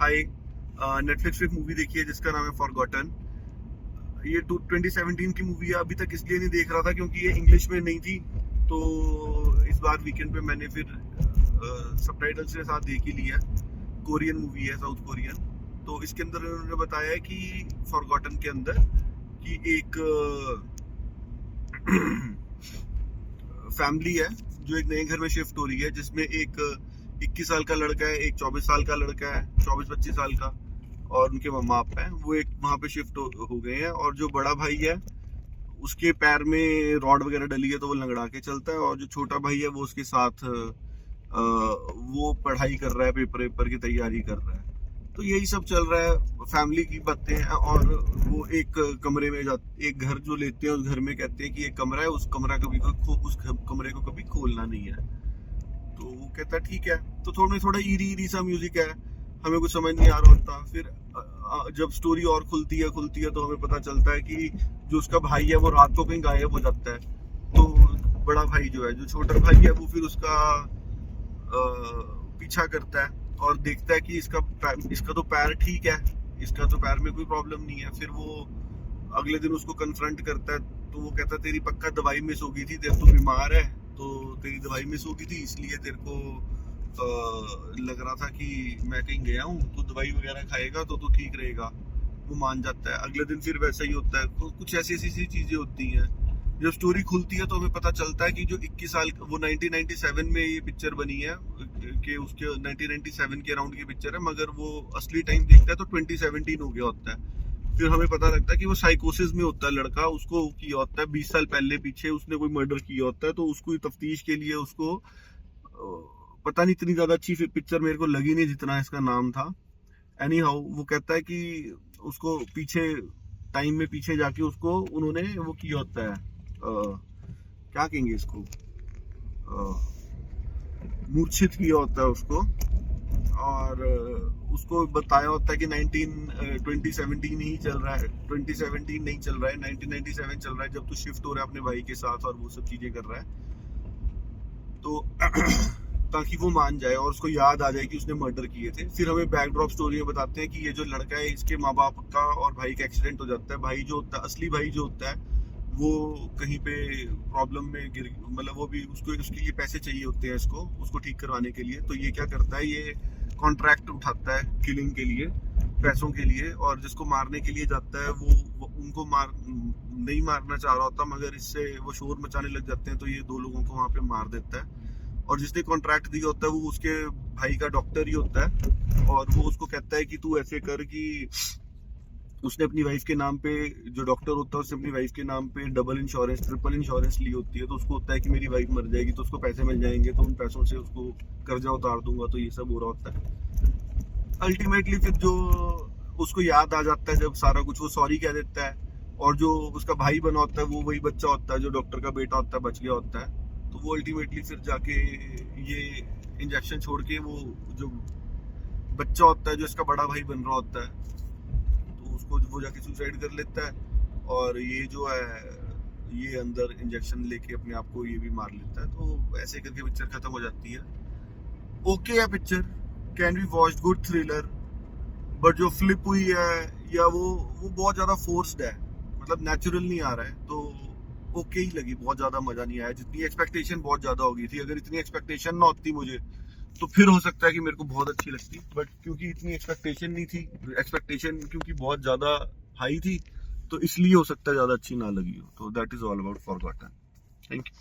हाय, Netflix पे एक movie देखी है जिसका नाम है फॉरगॉटन। ये 2017 की मूवी है। अभी तक इसलिए नहीं देख रहा था क्योंकि ये इंग्लिश में नहीं थी, तो इस बार वीकेंड पे मैंने फिर सबटाइटल्स के साथ देख ही लिया। कोरियन मूवी है, साउथ कोरियन। तो इसके अंदर उन्होंने बताया है कि फॉरगॉटन के अंदर कि एक फैमिली है जो एक नए घर में शिफ्ट हो रही है, जिसमें एक 21 साल का लड़का है, एक 24 साल का लड़का है, 24-25 साल का, और उनके मम्मा पापा हैं। वो एक वहां पे शिफ्ट हो गए हैं, और जो बड़ा भाई है उसके पैर में रॉड वगैरह डली है तो वो लंगड़ा के चलता है, और जो छोटा भाई है वो उसके साथ वो पढ़ाई कर रहा है, पेपर की तैयारी कर रहा है। तो यही सब चल रहा है, फैमिली की बातें हैं। और वो एक कमरे में एक घर जो लेते हैं, उस घर में कहते हैं कि एक कमरा है, उस कमरे को कभी खोलना नहीं है। तो वो कहता है ठीक है। तो थोड़ा ईरी सा म्यूजिक है, हमें कुछ समझ नहीं आ रहा होता। फिर जब स्टोरी और खुलती है तो हमें पता चलता है कि जो उसका भाई है वो रात को कहीं गायब हो जाता है। तो बड़ा भाई जो है, जो छोटा भाई है, वो फिर उसका पीछा करता है और देखता है कि इसका तो पैर ठीक है, इसका तो पैर में कोई प्रॉब्लम नहीं है। फिर वो अगले दिन उसको कन्फ्रंट करता है, तो वो कहता है तेरी पक्का दवाई मिस हो गई थी, तेरे तो बीमार है, तो तेरी दवाई मिस हो गई थी, इसलिए तेरे को लग रहा था कि मैं कहीं गया हूँ, तो दवाई वगैरह खाएगा तो तू ठीक रहेगा। वो मान जाता है। अगले दिन फिर वैसा ही होता है। तो कुछ ऐसी चीजें होती हैं। जब स्टोरी खुलती है तो हमें पता चलता है कि जो 21 साल, वो 1997 में ये पिक्चर बनी है, कि उसके 1997 के अराउंड की पिक्चर है, मगर वो असली टाइम देखता है तो 2017 हो गया होता है। फिर हमें पता लगता है कि वो साइकोसिस में होता है लड़का, उसको किया होता है 20 साल पहले पीछे उसने कोई मर्डर किया होता है। तो उसको तफ्तीश के लिए उसको पता नहीं, इतनी ज्यादा अच्छी पिक्चर मेरे को लगी नहीं जितना इसका नाम था। एनी हाउ, वो कहता है कि उसको पीछे टाइम में पीछे जाके उसको उन्होंने वो किया होता है, क्या कहेंगे इसको, मूर्छित किया होता है उसको। और उसको बताया होता है कि 2017 ही चल रहा है, 2017 नहीं चल रहा है, 1997 चल रहा है, जब तू शिफ्ट हो रहा है अपने भाई के साथ और वो सब चीजें कर रहा है। तो ताकि वो मान जाए और उसको याद आ जाए कि उसने मर्डर किए थे। फिर हमें बैकड्रॉप स्टोरी में बताते हैं कि ये जो लड़का है, इसके माँ बाप का और भाई का एक्सीडेंट हो जाता है। भाई जो होता है, असली भाई जो होता है, वो कहीं पे प्रॉब्लम में गिर, मतलब वो भी उसके लिए पैसे चाहिए होते हैं उसको ठीक करवाने के लिए। तो ये क्या करता है, ये कॉन्ट्रैक्ट उठाता है किलिंग के लिए, पैसों के लिए, और जिसको मारने के लिए जाता है वो उनको नहीं मारना चाह रहा होता, मगर इससे वो शोर मचाने लग जाते हैं, तो ये दो लोगों को वहां पे मार देता है। और जिसने कॉन्ट्रैक्ट दिया होता है वो उसके भाई का डॉक्टर ही होता है, और वो उसको कहता है कि तू ऐसे कर कि उसने अपनी वाइफ के नाम पे, जो डॉक्टर होता है उसने अपनी वाइफ के नाम पे डबल इंश्योरेंस, ट्रिपल इंश्योरेंस ली होती है। तो उसको होता है कि मेरी वाइफ मर जाएगी तो उसको पैसे मिल जाएंगे, तो उन पैसों से उसको कर्जा उतार दूंगा। तो ये सब हो रहा होता है। अल्टीमेटली फिर जो उसको याद आ जाता है जब सारा कुछ, वो सॉरी कह देता है, और जो उसका भाई बना होता है वो वही बच्चा होता है जो डॉक्टर का बेटा होता है, बच गया होता है। तो वो अल्टीमेटली फिर जाके ये इंजेक्शन छोड़ के, वो जो बच्चा होता है जो इसका बड़ा भाई बन रहा होता है, तो उसको वो जाके सुसाइड कर लेता है। और ये जो है, ये अंदर इंजेक्शन लेके अपने आप को ये भी मार लेता है। तो ऐसे करके पिक्चर खत्म हो जाती है। ओके है picture, can be watched, good thriller. But जो फ्लिप हुई है, या वो बहुत ज्यादा फोर्स्ड है, मतलब नेचुरल नहीं आ रहा है। तो ओके ही लगी, बहुत ज्यादा मजा नहीं आया। जितनी एक्सपेक्टेशन बहुत ज्यादा हो गई थी, अगर इतनी एक्सपेक्टेशन ना होती मुझे, तो फिर हो सकता है कि मेरे को बहुत अच्छी लगती। बट क्योंकि इतनी एक्सपेक्टेशन नहीं थी, एक्सपेक्टेशन क्योंकि बहुत ज्यादा हाई थी, तो इसलिए हो सकता है ज्यादा अच्छी ना लगी हो। तो that is all about forgotten. Thank you.